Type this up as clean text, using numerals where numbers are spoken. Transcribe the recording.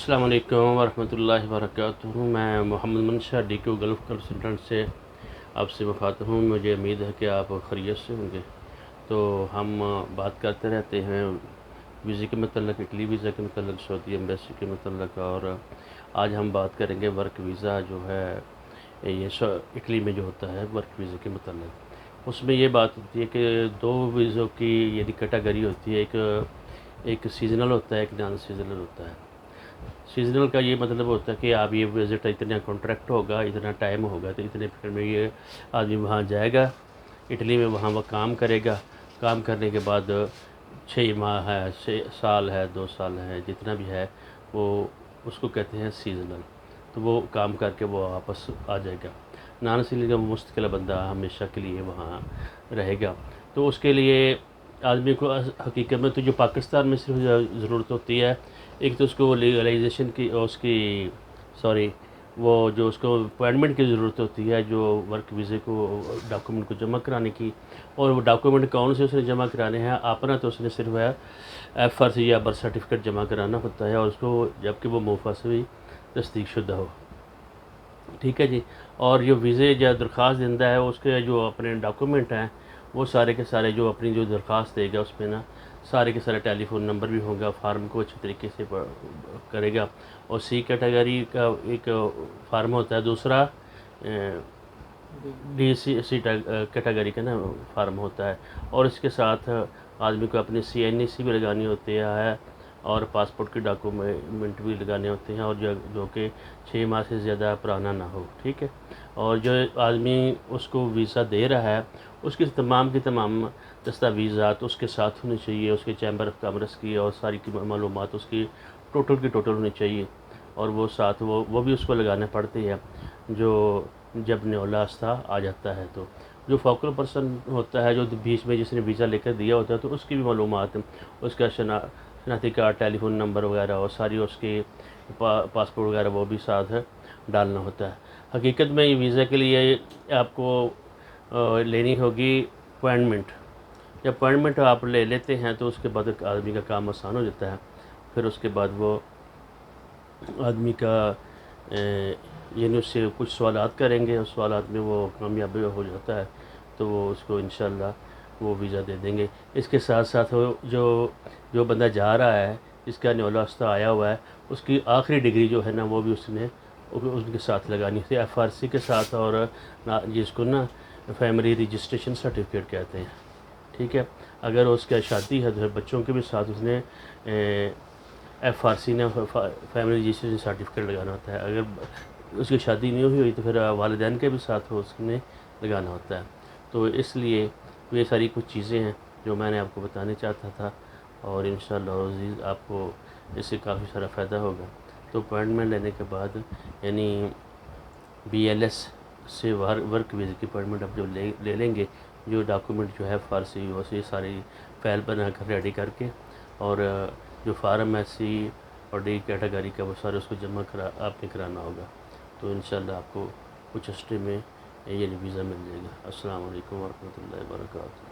अस्सलाम वालेकुम वरहमतुल्लाहि वबरकातुहू। मैं मोहम्मद मंशा DQ गल्फ़ कंसल्टेंट से आपसे मुखातब हूँ। मुझे उम्मीद है कि आप खैरियत से होंगे। तो हम बात करते रहते हैं वीज़े के मतलब, इटली वीज़ा के मतलब, सऊदी एम्बेसी के मतलब, और आज हम बात करेंगे वर्क वीज़ा जो है ये इटली में जो होता है वर्क वीज़े के मतलब। उसमें ये बात होती है कि दो वीज़ों की यदि कैटेगरी होती है, एक सीज़नल होता है, एक नॉन सीज़नल होता है। सीज़नल का ये मतलब होता है कि आप ये विज़िट इतना कॉन्ट्रैक्ट होगा, इतना टाइम होगा, तो इतने पीरियड में ये आदमी वहाँ जाएगा इटली में, वहाँ वो काम करेगा। काम करने के बाद 6 माह है, 6 साल है, 2 साल है, जितना भी है वो उसको कहते हैं सीज़नल। तो वो काम करके वो वापस आ जाएगा। नॉन सीज़नल का मुस्तकिल बंदा हमेशा के लिए वहाँ रहेगा। तो उसके लिए आदमी को हकीकत में तो जो पाकिस्तान में सिर्फ ज़रूरत होती है, एक तो उसको लीगलाइजेशन की, उसकी सॉरी वो जो उसको अपॉइंटमेंट की ज़रूरत होती है, जो वर्क वीज़े को डॉक्यूमेंट को जमा कराने की। और वो डॉक्यूमेंट कौन से उसने जमा कराने हैं? अपना तो उसने सिर्फ है FRC या बर्थ सर्टिफिकेट जमा कराना होता है, और उसको जबकि वो मुफस्सिल तस्दीक शुदा हो। ठीक है जी। और जो वीज़े या दरख्वास्त देता है उसके जो अपने डॉक्यूमेंट हैं वो सारे के सारे जो अपनी जो दरख्वास्त देगा उसमें ना सारे के सारे टेलीफोन नंबर भी होगा, फार्म को अच्छे तरीके से करेगा। और C कैटेगरी का एक फार्म होता है, दूसरा DC कैटेगरी का ना फार्म होता है। और इसके साथ आदमी को अपनी CNEC भी लगानी होती है और पासपोर्ट के डॉक्यूमेंट भी लगाने होते हैं, और जो कि 6 माह से ज़्यादा पुराना ना हो। ठीक है। और जो आदमी उसको वीज़ा दे रहा है उसकी तमाम की तमाम दस्तावेज़ात उसके साथ होनी चाहिए, उसके चैम्बर ऑफ कॉमर्स की और सारी की मालूमात उसकी टोटल की टोटल होनी चाहिए। और वो साथ वो भी उसको लगाने पड़ते हैं जो जब न्योलास्ता आ जाता है। तो जो फोकल पर्सन होता है, जो बीच में जिसने वीज़ा लेकर दिया होता है, तो उसकी भी मालूमात, उसका शनाख्ती कार्ड, टेलीफोन नंबर वगैरह और सारी उसके पासपोर्ट वगैरह वो भी साथ डालना होता है। हकीकत में ये वीज़ा के लिए आपको लेनी होगी अपॉइंटमेंट। जब अपॉइंटमेंट आप ले लेते हैं तो उसके बाद आदमी का काम आसान हो जाता है। फिर उसके बाद वो आदमी का यानी उससे कुछ सवालात करेंगे, उस सवालात में वो कामयाबी हो जाता है तो वो उसको इंशाल्लाह वो वीज़ा दे देंगे। इसके साथ साथ जो बंदा जा रहा है, जिसका न्योलास्ता आया हुआ है, उसकी आखिरी डिग्री जो है ना वो भी उसने उनके साथ लगानी थी, FRC के साथ, और जिसको ना फैमिली रजिस्ट्रेशन सर्टिफिकेट कहते हैं। ठीक है। अगर उसका शादी है तो बच्चों के भी साथ उसने FRC ने फैमिली रजिस्ट्रेशन सर्टिफिकेट लगाना होता है। अगर उसकी शादी नहीं हुई तो फिर वालिदैन के भी साथ उसने लगाना होता है। तो इसलिए ये सारी कुछ चीज़ें हैं जो मैंने आपको बताने चाहता था, और इंशाअल्लाह अज़ीज़ आपको इससे काफ़ी सारा फ़ायदा होगा। तो अपॉइंटमेंट लेने के बाद यानी BLS से वर्क वीज़ा की अपॉइंटमेंट आप जब ले लेंगे, जो डॉक्यूमेंट जो है फ़ारसी वो से सारी फ़ाइल बना कर रेडी करके, और जो फार्म है C और D कैटेगरी का वो सारे उसको जमा करा आपने कराना होगा। तो इंशाल्लाह आपको कुछ हफ्ते में ये वीज़ा मिल जाएगा। अस्सलाम वालेकुम वरहमतुल्लाहि वबरकातुहू।